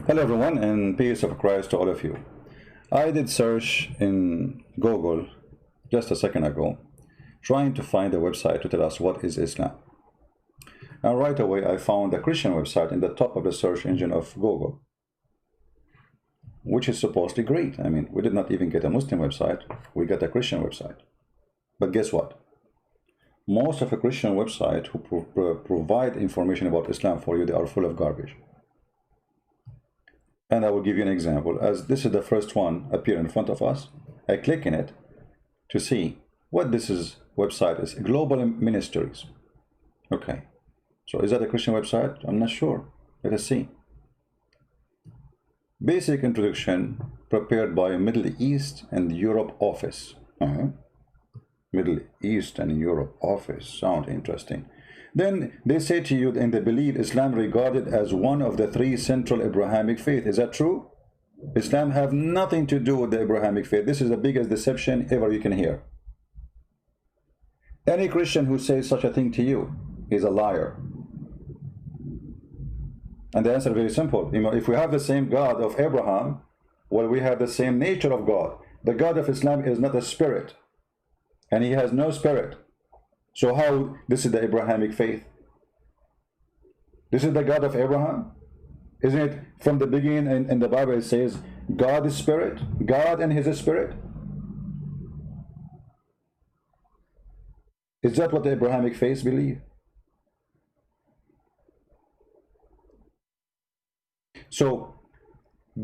Hello everyone, and peace of Christ to all of you. I did search in Google just a second ago, trying to find a website to tell us what is Islam. And right away I found a Christian website in the top of the search engine of Google, which is supposedly great. I mean, we did not even get a Muslim website, we got a Christian website. But guess what? Most of the Christian websites who provide information about Islam for you, they are full of garbage. And I will give you an example, as this is the first one appear in front of us. I click in it to see what website is. Global Ministries. Okay, so is that a Christian website? I'm not sure. Let us see. Basic introduction prepared by Middle East and Europe office. Middle East and Europe office, sound interesting. Then they say to you, and they believe Islam regarded as one of the three central Abrahamic faith. Is that true? Islam have nothing to do with the Abrahamic faith. This is the biggest deception ever you can hear. Any Christian who says such a thing to you is a liar. And the answer is very simple. You know, if we have the same God of Abraham, well, we have the same nature of God. The God of Islam is not a spirit, and he has no spirit. So how this is the Abrahamic faith? This is the God of Abraham? Isn't it from the beginning in the Bible it says God is spirit, God and his spirit? Is that what the Abrahamic faith believe? So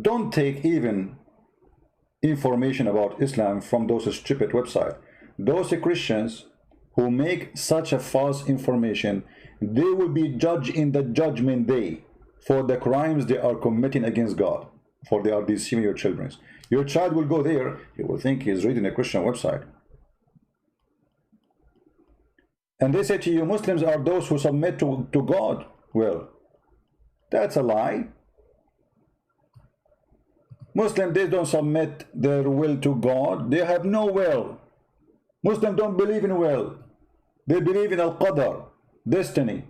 don't take even information about Islam from those stupid websites. Those Christians who make such a false information, they will be judged in the judgment day for the crimes they are committing against God, for they are deceiving your children. Your child will go there, he will think he is reading a Christian website. And they say to you, Muslims are those who submit to God. Well, that's a lie. Muslims, they don't submit their will to God. They have no will. Muslims don't believe in will. They believe in al-qadar, destiny.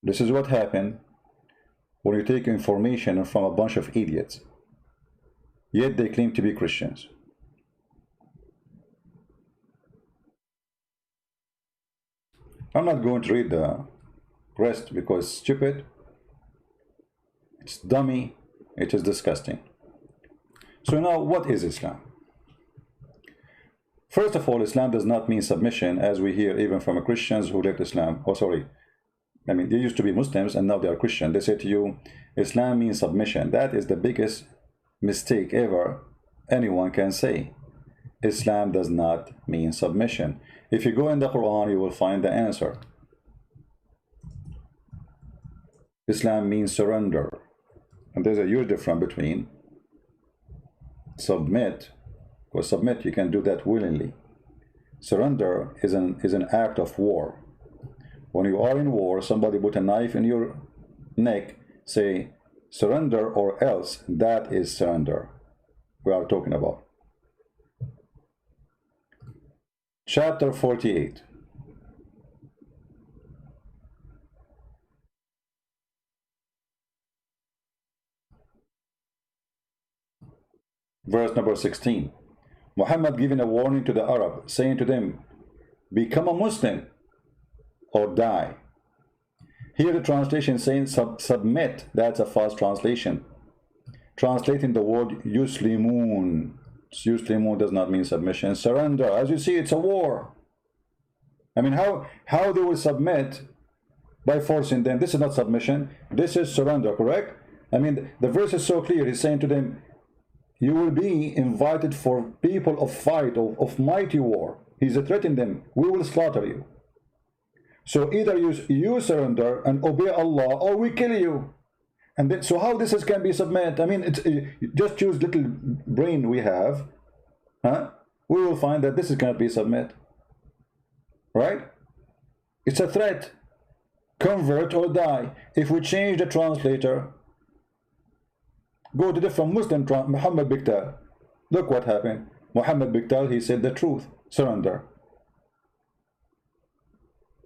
This is what happened when you take information from a bunch of idiots, yet they claim to be Christians. I'm not going to read the rest because it's stupid, it's dummy, it is disgusting. So now, what is Islam? First of all, Islam does not mean submission, as we hear even from Christians who left Islam. Oh, sorry. I mean, they used to be Muslims and now they are Christian. They say to you, Islam means submission. That is the biggest mistake ever anyone can say. Islam does not mean submission. If you go in the Quran, you will find the answer. Islam means surrender. And there's a huge difference between submit, because submit, you can do that willingly. Surrender is an act of war. When you are in war, somebody put a knife in your neck, say surrender or else. That is surrender we are talking about. Chapter 48. Verse number 16. Muhammad giving a warning to the Arab, saying to them, become a Muslim or die. Here the translation saying submit, that's a false translation. Translating the word yuslimun. Yuslimun does not mean submission. Surrender. As you see, it's a war. I mean, how they will submit by forcing them? This is not submission. This is surrender, correct? I mean, the verse is so clear. He's saying to them, you will be invited for people of fight, of mighty war. He's threatening them. We will slaughter you. So either you surrender and obey Allah, or we kill you. And then, so how this can be submit? I mean, just use little brain we have. We will find that this cannot be submit. Right? It's a threat. Convert or die. If we change the translator, go to different Muslim, Muhammad Biktal. Look what happened. Muhammad Biktal, he said the truth. Surrender.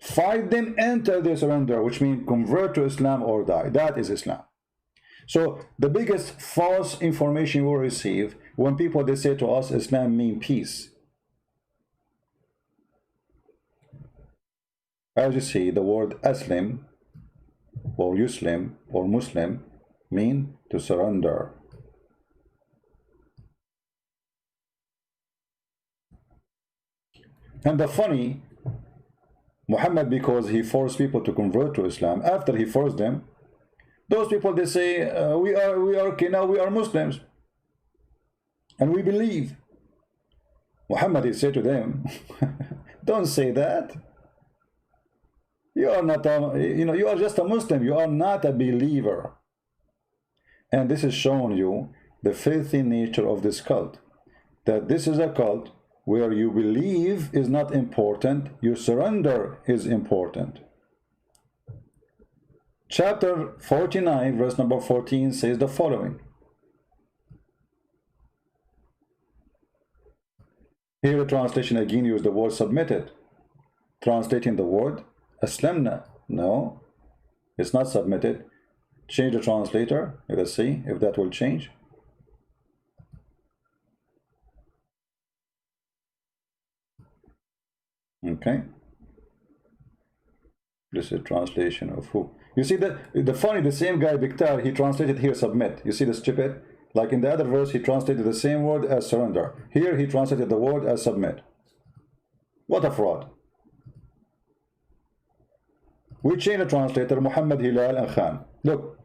Fight them until they surrender, which means convert to Islam or die. That is Islam. So the biggest false information we receive when people they say to us Islam means peace. As you see, the word Aslim or Yuslim or Muslim mean to surrender. And the funny, Muhammad, because he forced people to convert to Islam, after he forced them, those people they say we are okay now, we are Muslims and we believe. Muhammad he said to them, don't say that. You are not you are just a Muslim, you are not a believer. And this is showing you the filthy nature of this cult, that this is a cult where you believe is not important, your surrender is important. Chapter 49 verse number 14 says the following. Here the translation again used the word submitted, translating the word aslamna. No, it's not submitted. Change the translator. Let us see if that will change. Okay, this is translation of who? You see that the same guy Biktar, he translated here submit. You see the stupid? Like in the other verse, he translated the same word as surrender. Here he translated the word as submit. What a fraud. We change the translator, Muhammad, Hilal, and Khan. Look,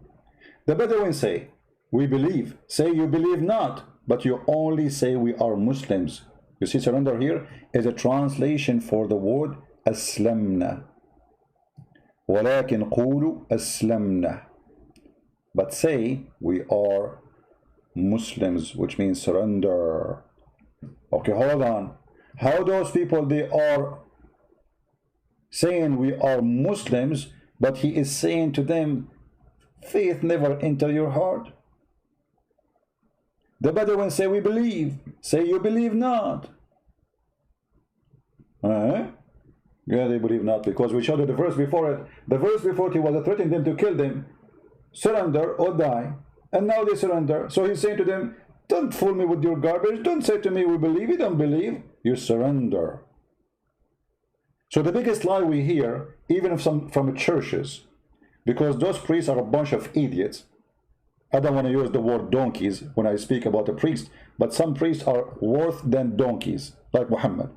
the Bedouin say, we believe. Say you believe not, but you only say we are Muslims. You see, surrender here is a translation for the word aslamna. ولكن قولوا أسلمنا. But say we are Muslims, which means surrender. Okay, hold on. How those people they are saying we are Muslims, but he is saying to them, faith never enter your heart. The Bedouin say we believe. Say you believe not. Yeah, they believe not, because we showed you the verse before it. The verse before it, he was threatening them to kill them, surrender or die, and now they surrender. So he's saying to them, don't fool me with your garbage. Don't say to me we believe. You don't believe, you surrender. So the biggest lie we hear, even from churches, because those priests are a bunch of idiots. I don't want to use the word donkeys when I speak about a priest, but some priests are worse than donkeys, like Muhammad.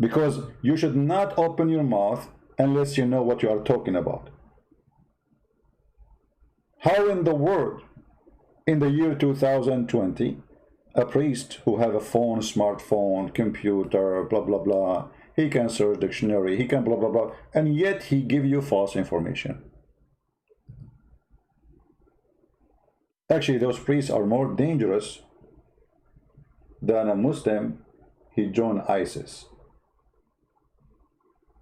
Because you should not open your mouth unless you know what you are talking about. How in the world, in the year 2020, a priest who have a phone, smartphone, computer, blah, blah, blah, he can search dictionary, he can blah, blah, blah, and yet he give you false information? Actually, those priests are more dangerous than a Muslim. He joined ISIS.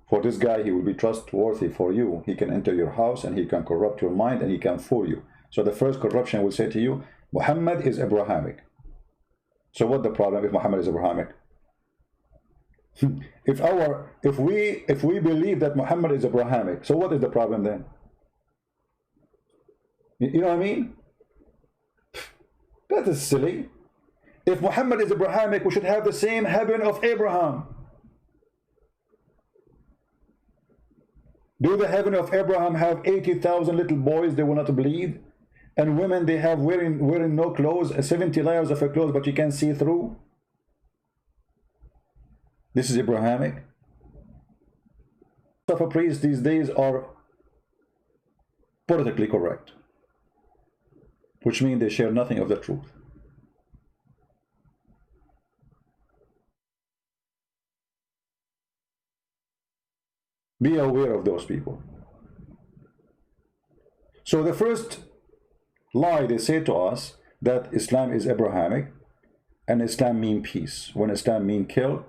For this guy, he will be trustworthy for you. He can enter your house and he can corrupt your mind and he can fool you. So the first corruption will say to you, Muhammad is Abrahamic. So what the problem if Muhammad is Abrahamic? if we believe that Muhammad is Abrahamic, so what is the problem then? You know what I mean? That is silly. If Muhammad is Abrahamic, we should have the same heaven of Abraham. Do the heaven of Abraham have 80,000 little boys they will not bleed? And women they have wearing no clothes, 70 layers of a clothes, but you can see through? This is Abrahamic. Of a priest these days are politically correct, which means they share nothing of the truth. Be aware of those people. So the first lie they say to us, that Islam is Abrahamic and Islam means peace, when Islam means kill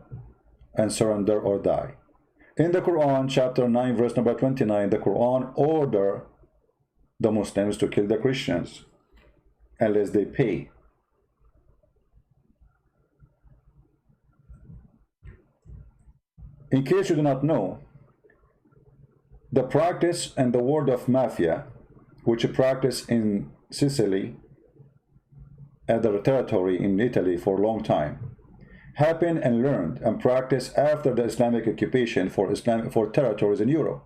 and surrender or die. In the Quran, chapter 9, verse number 29, the Quran order the Muslims to kill the Christians unless they pay. In case you do not know, the practice and the word of mafia, which is practiced in Sicily, other territory in Italy for a long time, happened and learned and practiced after the Islamic occupation for territories in Europe.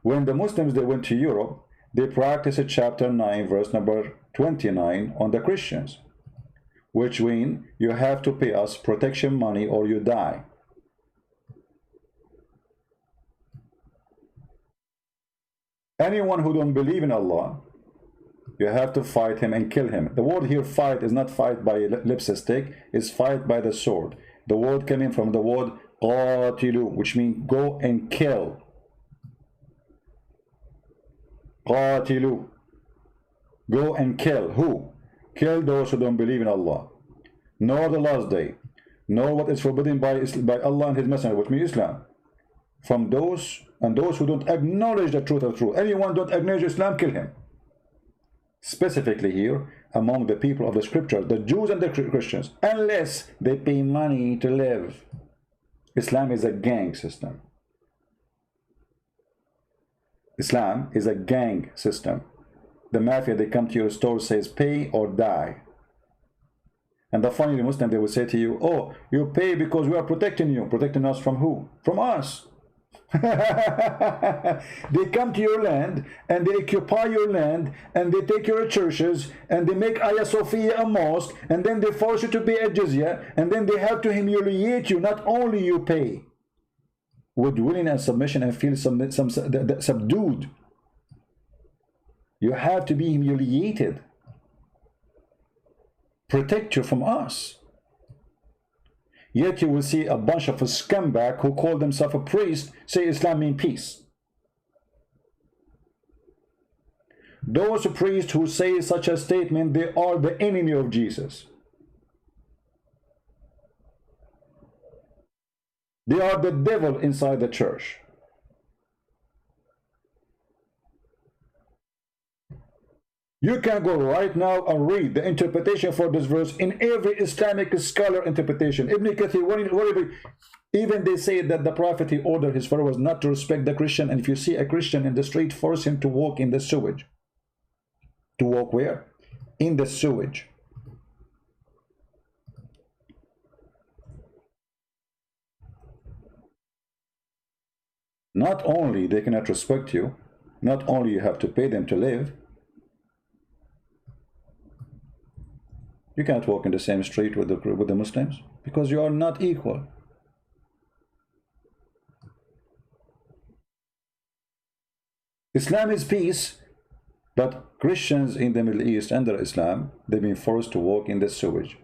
When the Muslims they went to Europe, they practiced chapter 9 verse number 29 on the Christians, which mean you have to pay us protection money or you die. Anyone who don't believe in Allah, you have to fight him and kill him. The word here fight is not fight by lipstick, it's fight by the sword. The word coming from the word qatilu, which means go and kill. Qatilu. Go and kill. Who? Kill those who don't believe in Allah, nor the last day, nor what is forbidden by Allah and His Messenger, which means Islam. From those who don't acknowledge the truth of truth. Anyone don't acknowledge Islam, kill him. Specifically here, among the people of the scripture, the Jews and the Christians, unless they pay money to live. Islam is a gang system. Islam is a gang system. The mafia, they come to your store, says pay or die. And the funny Muslim, they will say to you, oh, you pay because we are protecting you. Protecting us from who? From us. They come to your land and they occupy your land and they take your churches and they make Hagia Sophia a mosque and then they force you to pay a jizya and then they have to humiliate you. Not only you pay with willing and submission and feel subdued, you have to be humiliated. Protect you from us. Yet you will see a bunch of scumbag who call themselves a priest say Islam means peace. Those priests who say such a statement, they are the enemy of Jesus. They are the devil inside the church. You can go right now and read the interpretation for this verse in every Islamic scholar interpretation. Ibn Kathir, even they say that the Prophet, he ordered his followers not to respect the Christian, and if you see a Christian in the street, force him to walk in the sewage. To walk where? In the sewage. Not only they cannot respect you, not only you have to pay them to live, you can't walk in the same street with the Muslims because you are not equal. Islam is peace, but Christians in the Middle East under Islam, they've been forced to walk in the sewage.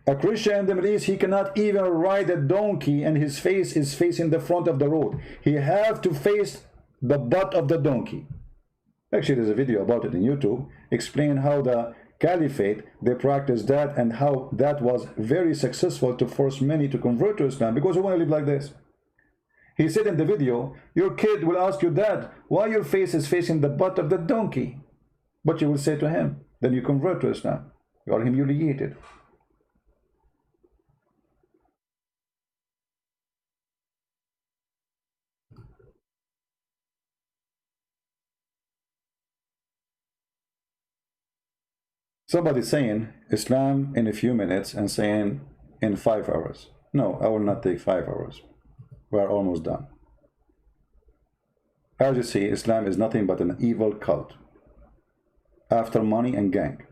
A Christian in the Middle East, he cannot even ride a donkey and his face is facing the front of the road. He have to face the butt of the donkey. Actually, there's a video about it in YouTube, explain how the Caliphate, they practiced that and how that was very successful to force many to convert to Islam because they want to live like this. He said in the video, your kid will ask you, Dad, why your face is facing the butt of the donkey? But you will say to him, then you convert to Islam. You are humiliated. Somebody saying Islam in a few minutes and saying in 5 hours. No, I will not take 5 hours. We are almost done. As you see, Islam is nothing but an evil cult after money and gang.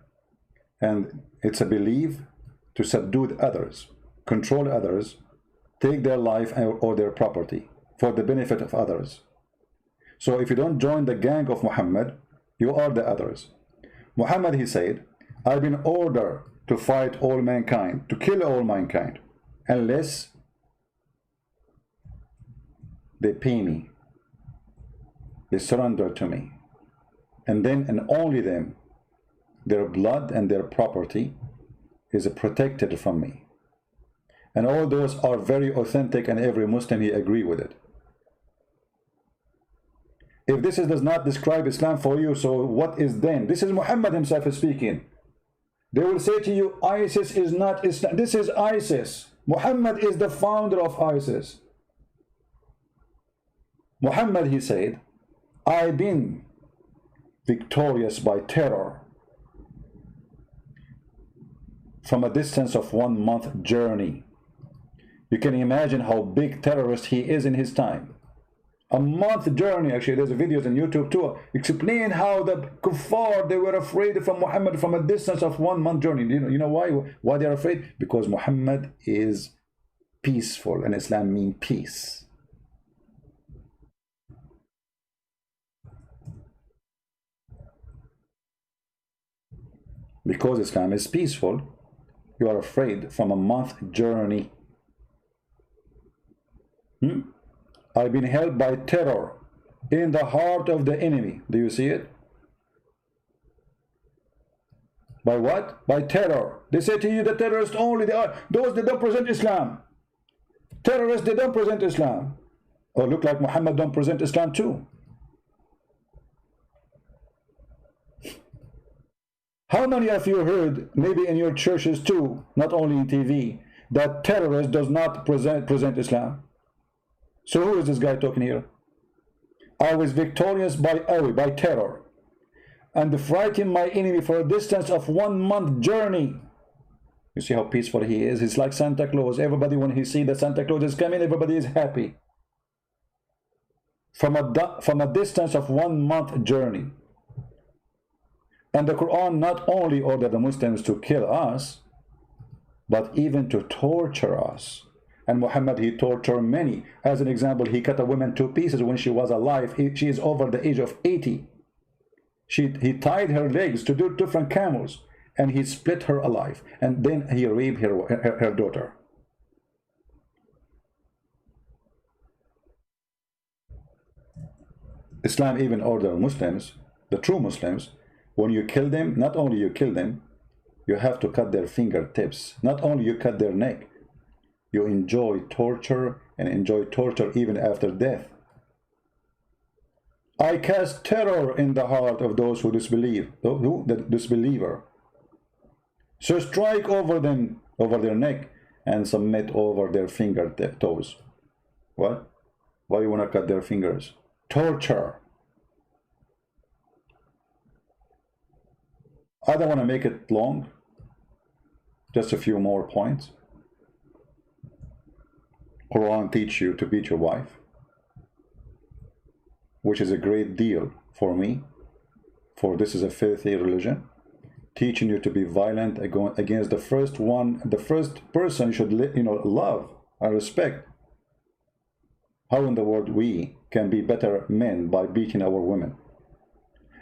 And it's a belief to subdue others, control others, take their life or their property for the benefit of others. So if you don't join the gang of Muhammad, you are the others. Muhammad, he said, I've been ordered to fight all mankind, to kill all mankind, unless they pay me, they surrender to me, and then and only them, their blood and their property is protected from me. And all those are very authentic, and every Muslim, he agree with it. If this does not describe Islam for you, so what is then? This is Muhammad himself speaking. They will say to you, ISIS is not Islam. This is ISIS. Muhammad is the founder of ISIS. Muhammad, he said, I've been victorious by terror from a distance of 1 month journey. You can imagine how big terrorist he is in his time. A month journey. Actually, there's videos on YouTube too explain how the kuffar, they were afraid from Muhammad from a distance of 1 month journey. You know why they're afraid? Because Muhammad is peaceful, and Islam means peace. Because Islam is peaceful, you are afraid from a month journey. I've been held by terror in the heart of the enemy. Do you see it? By what? By terror. They say to you, the terrorists only, they are those that don't present Islam. Terrorists, they don't present Islam. Or look like Muhammad don't present Islam too. How many of you heard, maybe in your churches too, not only in TV, that terrorist does not present Islam? So who is this guy talking here? I was victorious by terror, and frightened my enemy for a distance of 1 month journey. You see how peaceful he is? He's like Santa Claus. Everybody, when he sees that Santa Claus is coming, everybody is happy. From a distance of 1 month journey. And the Quran not only ordered the Muslims to kill us, but even to torture us. And Muhammad, he tortured many. As an example, he cut a woman to pieces when she was alive. She is over the age of 80. He tied her legs to different camels, and he split her alive. And then he raped her daughter. Islam even ordered Muslims, the true Muslims, when you kill them, not only you kill them, you have to cut their fingertips. Not only you cut their neck, you enjoy torture, and enjoy torture even after death. I cast terror in the heart of those who disbelieve, the disbeliever. So strike over them, over their neck, and submit over their toes. What? Why you want to cut their fingers? Torture. I don't want to make it long. Just a few more points. Quran teach you to beat your wife, which is a great deal for me, for this is a filthy religion, teaching you to be violent against the first person you should love and respect. How in the world we can be better men by beating our women?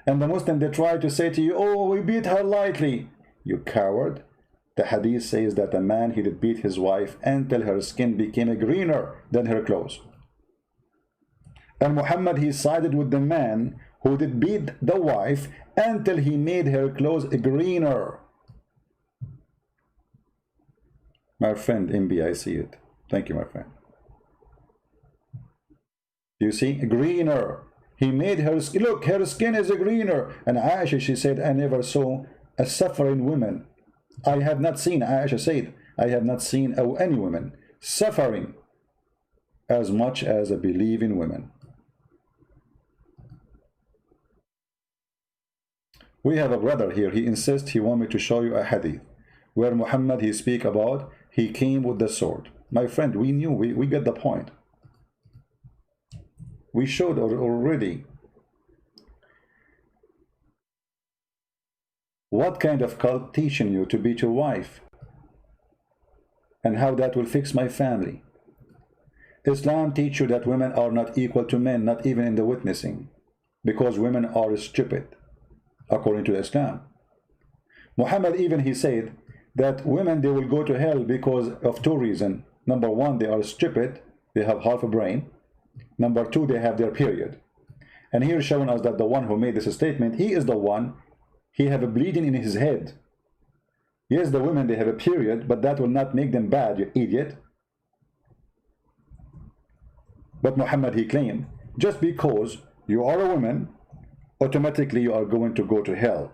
And the Muslim, they try to say to you, oh, we beat her lightly. You coward. The hadith says that a man, he did beat his wife until her skin became greener than her clothes. And Muhammad, he sided with the man who did beat the wife until he made her clothes greener. My friend MB, I see it. Thank you, my friend. You see, greener. He made her skin, look, her skin is greener. And Aisha, she said, I never saw a suffering woman. I have not seen, Aisha said, I have not seen any woman suffering as much as a believing woman. We have a brother here. He insists he wants me to show you a hadith where Muhammad, he speak about, he came with the sword. My friend, we knew, we get the point. We showed already what kind of cult teaching you to beat your wife and how that will fix my family. Islam teach you that women are not equal to men, not even in the witnessing, because women are stupid, according to Islam. Muhammad even, he said that women, they will go to hell because of two reasons. Number one, they are stupid, they have half a brain. Number two, they have their period. And here showing us that the one who made this statement, he is the one, he have a bleeding in his head. Yes, the women, they have a period, but that will not make them bad, you idiot. But Muhammad, he claimed, just because you are a woman, automatically you are going to go to hell.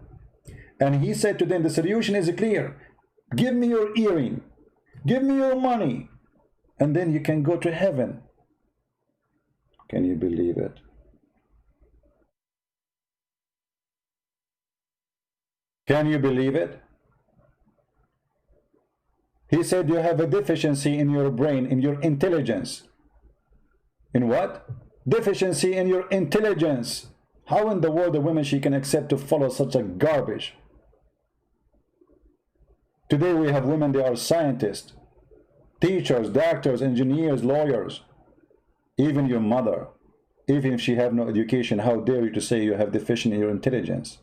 And he said to them, the solution is clear. Give me your earring, give me your money, and then you can go to heaven. Can you believe it? Can you believe it? He said you have a deficiency in your brain, in your intelligence. In what? Deficiency in your intelligence. How in the world a woman she can accept to follow such a garbage? Today we have women, they are scientists, teachers, doctors, engineers, lawyers. Even your mother, even if she have no education, how dare you to say you have deficient in your intelligence?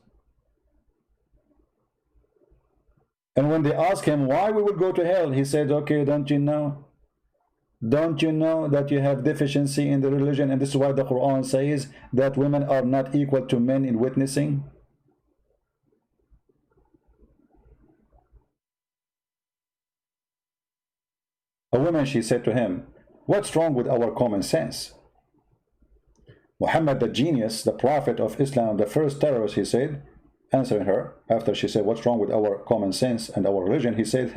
And when they ask him why we will go to hell, he said, okay, don't you know? Don't you know that you have deficiency in the religion? And this is why the Quran says that women are not equal to men in witnessing. A woman, she said to him, what's wrong with our common sense? Muhammad, the genius, the prophet of Islam, the first terrorist, he said, answering her, after she said, what's wrong with our common sense and our religion? He said,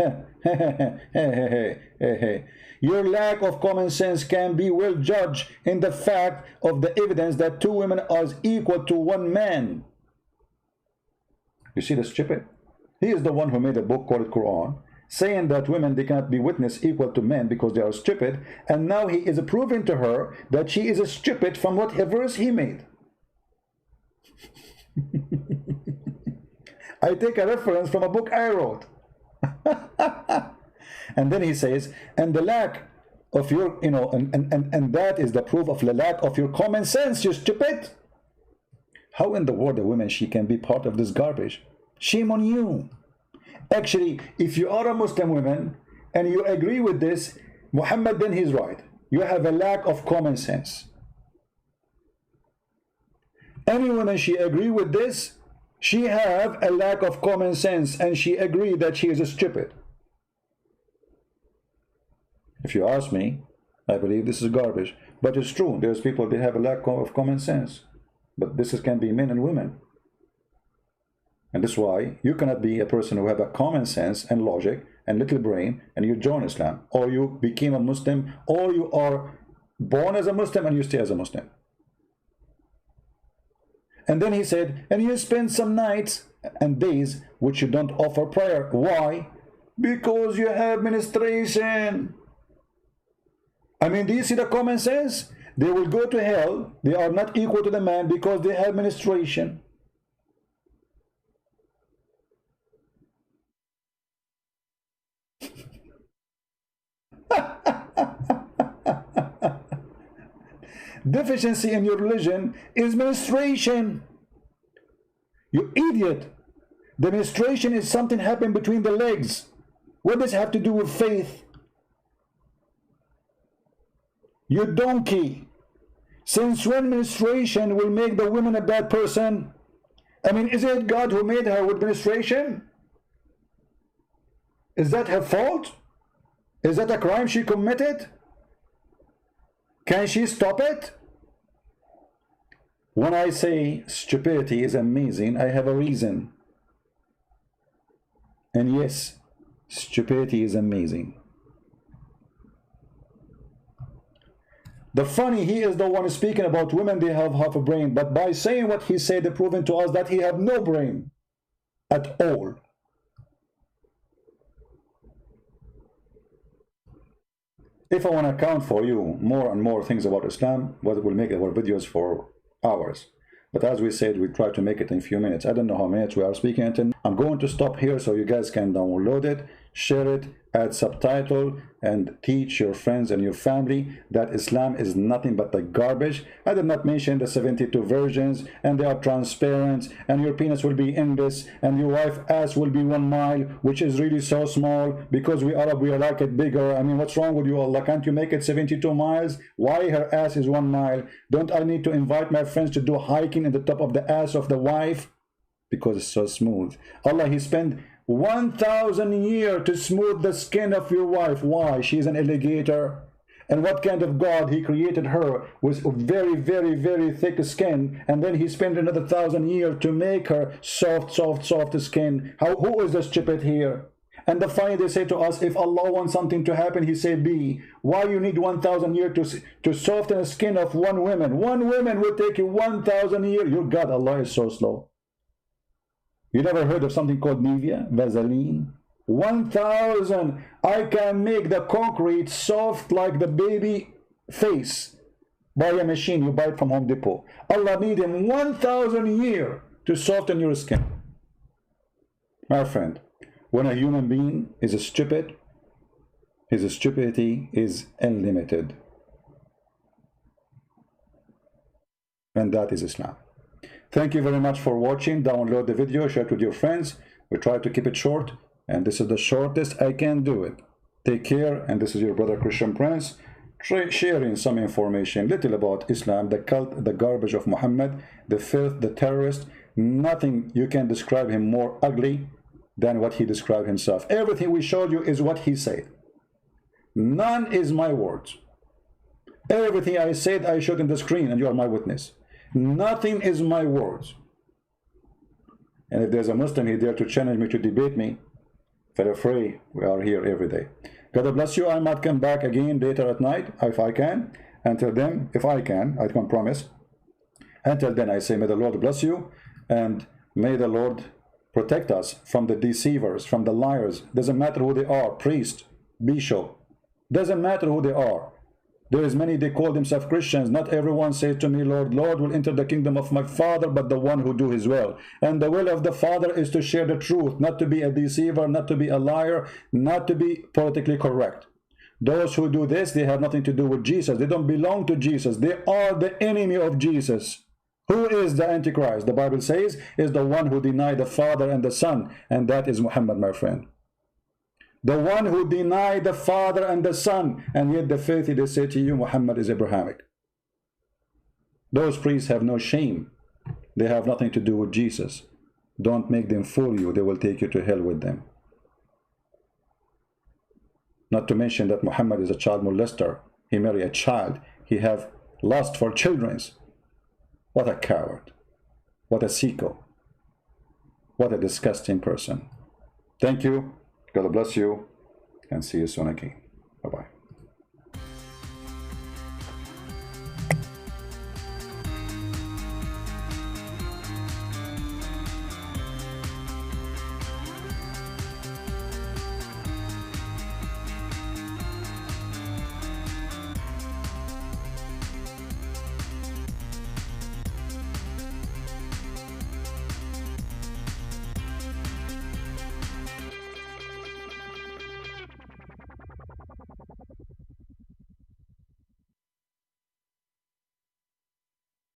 your lack of common sense can be well judged in the fact of the evidence that two women are equal to one man. You see the stupid? He is the one who made a book called Quran, saying that women, they cannot be witness equal to men because they are stupid, and now he is proving to her that she is a stupid from whatever verse he made. I take a reference from a book I wrote. And then he says, and the lack of your, and that is the proof of the lack of your common sense, you stupid. How in the world a woman, she can be part of this garbage? Shame on you. Actually, if you are a Muslim woman and you agree with this, Muhammad, then he's right. You have a lack of common sense. Any woman, she agree with this, she have a lack of common sense, and she agreed that she is a stupid. If you ask me, I believe this is garbage. But it's true, there's people, they have a lack of common sense. But this can be men and women. And that's why you cannot be a person who have a common sense and logic and little brain and you join Islam, or you became a Muslim, or you are born as a Muslim and you stay as a Muslim. And then he said, and you spend some nights and days which you don't offer prayer. Why? Because you have menstruation. I mean, do you see the common sense? They will go to hell. They are not equal to the man because they have menstruation. Deficiency in your religion is menstruation. You idiot. The menstruation is something happening between the legs. What does it have to do with faith? You donkey. Since when menstruation will make the woman a bad person? I mean, is it God who made her with menstruation? Is that her fault? Is that a crime she committed? Can she stop it? When I say stupidity is amazing, I have a reason. And yes, stupidity is amazing. The funny, he is the one speaking about women, they have half a brain, but by saying what he said, they're proving to us that he have no brain at all. If I want to count for you more and more things about Islam, we'll make our videos for hours. But as we said, we try to make it in a few minutes. I don't know how many minutes we are speaking until. I'm going to stop here so you guys can download it, share it, add subtitle, and teach your friends and your family that Islam is nothing but the garbage. I did not mention the 72 versions, and they are transparent, and your penis will be in this, and your wife's ass will be 1 mile, which is really so small, because we Arab, we like it bigger. I mean, what's wrong with you, Allah? Can't you make it 72 miles? Why her ass is 1 mile? Don't I need to invite my friends to do hiking in the top of the ass of the wife? Because it's so smooth. Allah, he spent 1,000 years to smooth the skin of your wife. Why? She's an alligator. And what kind of God he created her with very, very, very thick skin, and then he spent another 1,000 years to make her soft, soft, soft skin. Who is the stupid here? And the funny, they say to us, if Allah wants something to happen, he say be. Why you need 1,000 years to soften the skin of one woman? One woman will take you 1,000 years. Your God, Allah is so slow. You never heard of something called Nivea, Vaseline? 1,000. I can make the concrete soft like the baby face by a machine you buy it from Home Depot. Allah need him 1,000 years to soften your skin. My friend, when a human being is stupid, his stupidity is unlimited. And that is Islam. Thank you very much for watching. Download the video, share it with your friends. We try to keep it short, and this is the shortest I can do it. Take care, and this is your brother Christian Prince, sharing some information, little about Islam, the cult, the garbage of Muhammad, the filth, the terrorist. Nothing you can describe him more ugly than what he described himself. Everything we showed you is what he said. None is my words. Everything I said, I showed in the screen, and you are my witness. Nothing is my words. And if there's a Muslim here there to challenge me, to debate me, feel free. We are here every day. God bless you. I might come back again later at night if I can. Until then, if I can, I can promise. Until then, I say, may the Lord bless you, and may the Lord protect us from the deceivers, from the liars. Doesn't matter who they are, priest, bishop. Doesn't matter who they are. There is many, they call themselves Christians. Not everyone says to me, Lord, Lord, will enter the kingdom of my Father, but the one who do his will. And the will of the Father is to share the truth, not to be a deceiver, not to be a liar, not to be politically correct. Those who do this, they have nothing to do with Jesus. They don't belong to Jesus. They are the enemy of Jesus. Who is the Antichrist? The Bible says is the one who denied the Father and the Son, and that is Muhammad, my friend. The one who denied the Father and the Son, and yet the faith they say to you, Muhammad is Abrahamic. Those priests have no shame. They have nothing to do with Jesus. Don't make them fool you. They will take you to hell with them. Not to mention that Muhammad is a child molester. He married a child. He have lust for children. What a coward. What a sicko. What a disgusting person. Thank you. God bless you, and see you soon again. Bye-bye.